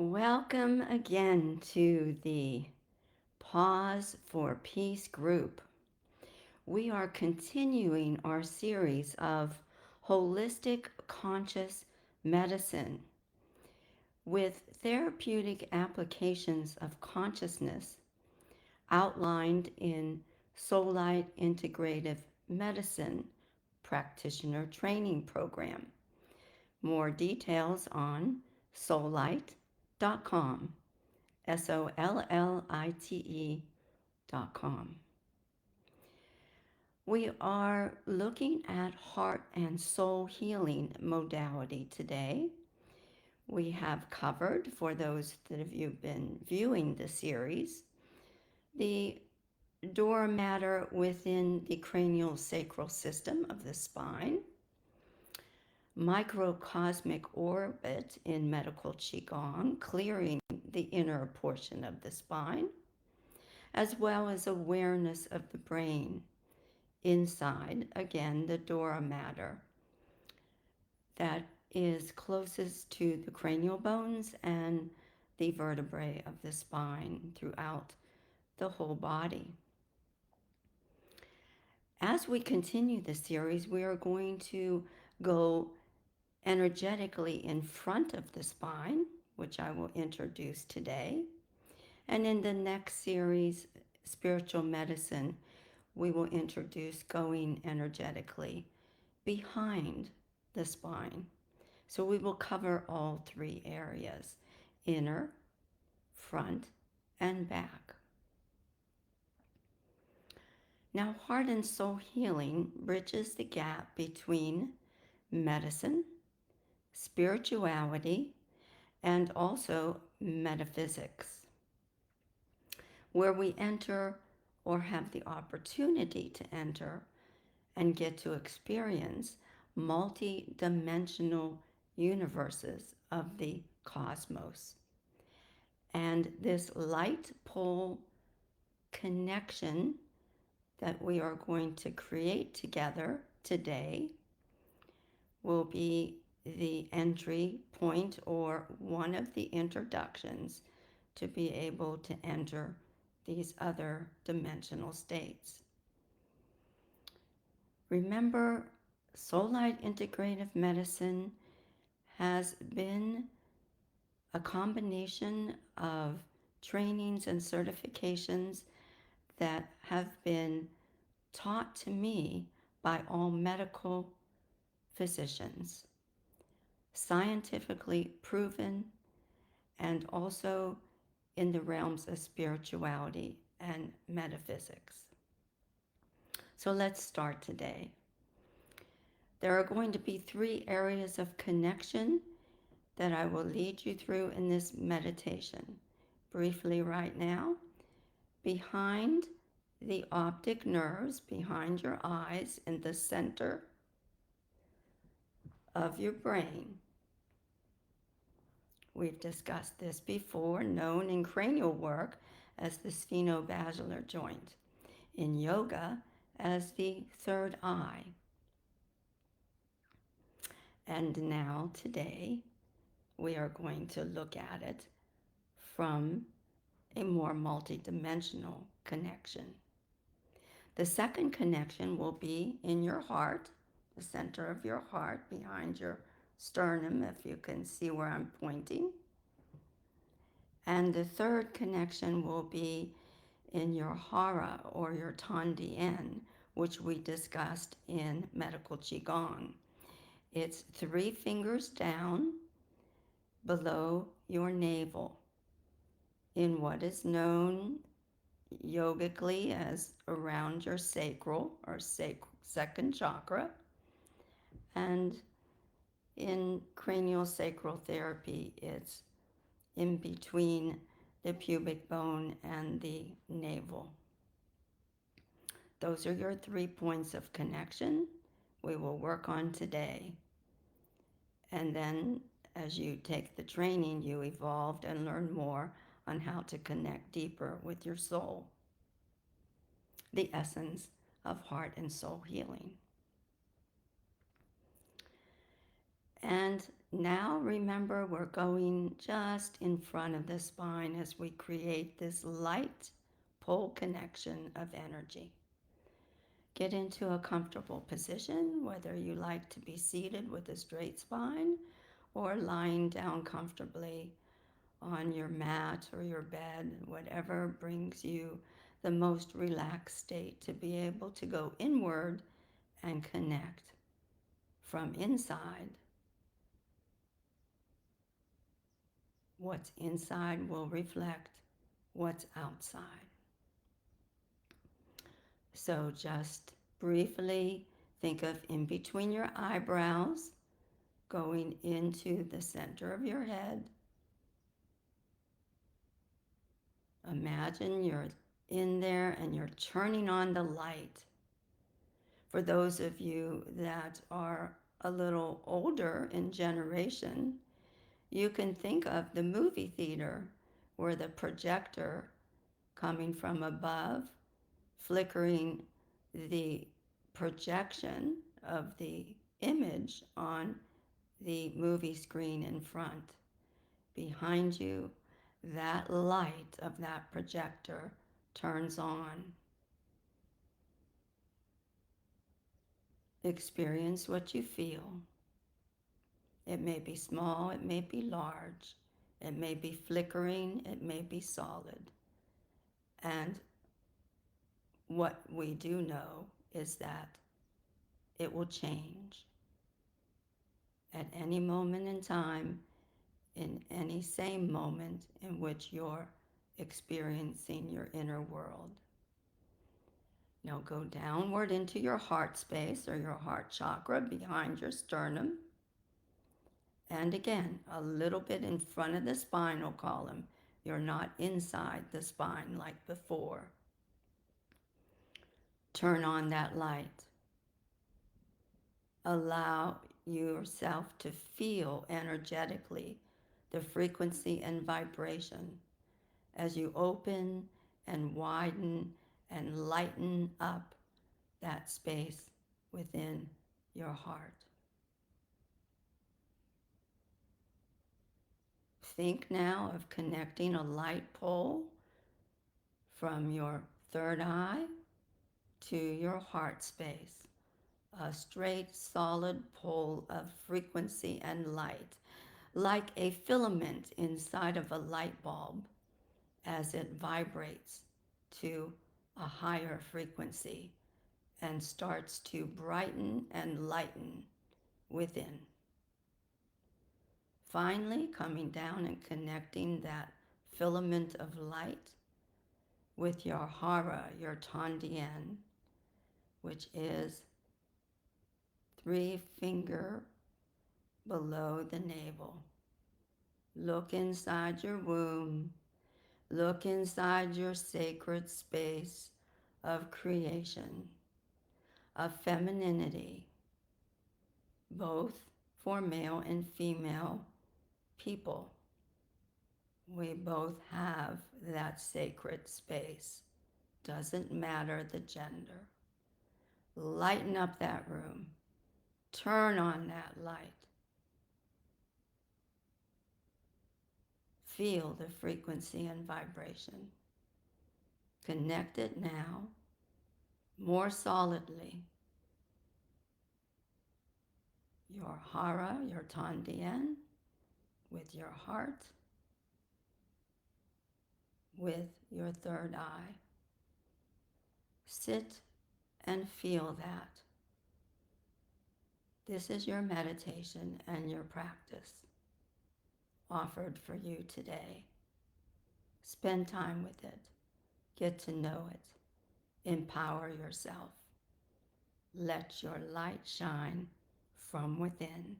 Welcome again to the Pause for Peace group. We are continuing our series of holistic conscious medicine with therapeutic applications of consciousness outlined in Soulite Integrative Medicine Practitioner Training Program. More details on soulite.com. SOLLITE.com. We are looking at heart and soul healing modality today. We have covered, for those that have you been viewing the series, the Dura matter within the cranial sacral system of the spine, microcosmic orbit in medical Qigong, clearing the inner portion of the spine, as well as awareness of the brain inside, again, the Dura matter that is closest to the cranial bones and the vertebrae of the spine throughout the whole body. As we continue the series, we are going to go energetically in front of the spine, which I will introduce today. And in the next series, Spiritual Medicine, we will introduce going energetically behind the spine. So we will cover all three areas: inner, front, and back. Now, heart and soul healing bridges the gap between medicine, spirituality, and also metaphysics, where we enter or have the opportunity to enter and get to experience multidimensional universes of the cosmos. And this light pole connection that we are going to create together today will be the entry point or one of the introductions to be able to enter these other dimensional states. Remember, Soulite Integrative Medicine has been a combination of trainings and certifications that have been taught to me by all medical physicians, scientifically proven, and also in the realms of spirituality and metaphysics. So let's start today. There are going to be 3 areas of connection that I will lead you through in this meditation. Briefly right now, behind the optic nerves, behind your eyes, in the center of your brain. We've discussed this before, known in cranial work as the spheno-basilar joint, in yoga as the third eye. And now, today, we are going to look at it from a more multidimensional connection. The second connection will be in your heart, the center of your heart, behind your sternum, if you can see where I'm pointing. And the third connection will be in your hara or your tandien, which we discussed in medical Qigong. It's 3 fingers down below your navel in what is known yogically as around your sacral or second chakra, and in cranial sacral therapy it's in between the pubic bone and the navel. Those are your 3 points of connection we will work on today. And then as you take the training, you evolve and learn more on how to connect deeper with your soul, the essence of heart and soul healing. And now remember, we're going just in front of the spine as we create this light pole connection of energy. Get into a comfortable position, whether you like to be seated with a straight spine or lying down comfortably on your mat or your bed, whatever brings you the most relaxed state to be able to go inward and connect from inside. What's inside will reflect what's outside. So just briefly think of in between your eyebrows, going into the center of your head. Imagine you're in there and you're turning on the light. For those of you that are a little older in generation, you can think of the movie theater where the projector coming from above, flickering the projection of the image on the movie screen in front. Behind you, that light of that projector turns on. Experience what you feel. It may be small, it may be large, it may be flickering, it may be solid. And what we do know is that it will change at any moment in time, in any same moment in which you're experiencing your inner world. Now go downward into your heart space or your heart chakra behind your sternum. And again, a little bit in front of the spinal column. You're not inside the spine like before. Turn on that light. Allow yourself to feel energetically the frequency and vibration as you open and widen and lighten up that space within your heart. Think now of connecting a light pole from your third eye to your heart space, a straight, solid pole of frequency and light, like a filament inside of a light bulb as it vibrates to a higher frequency and starts to brighten and lighten within. Finally, coming down and connecting that filament of light with your hara, your tandien, which is 3 finger below the navel. Look inside your womb. Look inside your sacred space of creation, of femininity, both for male and female people. We both have that sacred space. Doesn't matter the gender. Lighten up that room. Turn on that light. Feel the frequency and vibration. Connect it now more solidly. Your hara, your tandien, with your heart, with your third eye. Sit and feel that. This is your meditation and your practice offered for you today. Spend time with it. Get to know it. Empower yourself. Let your light shine from within.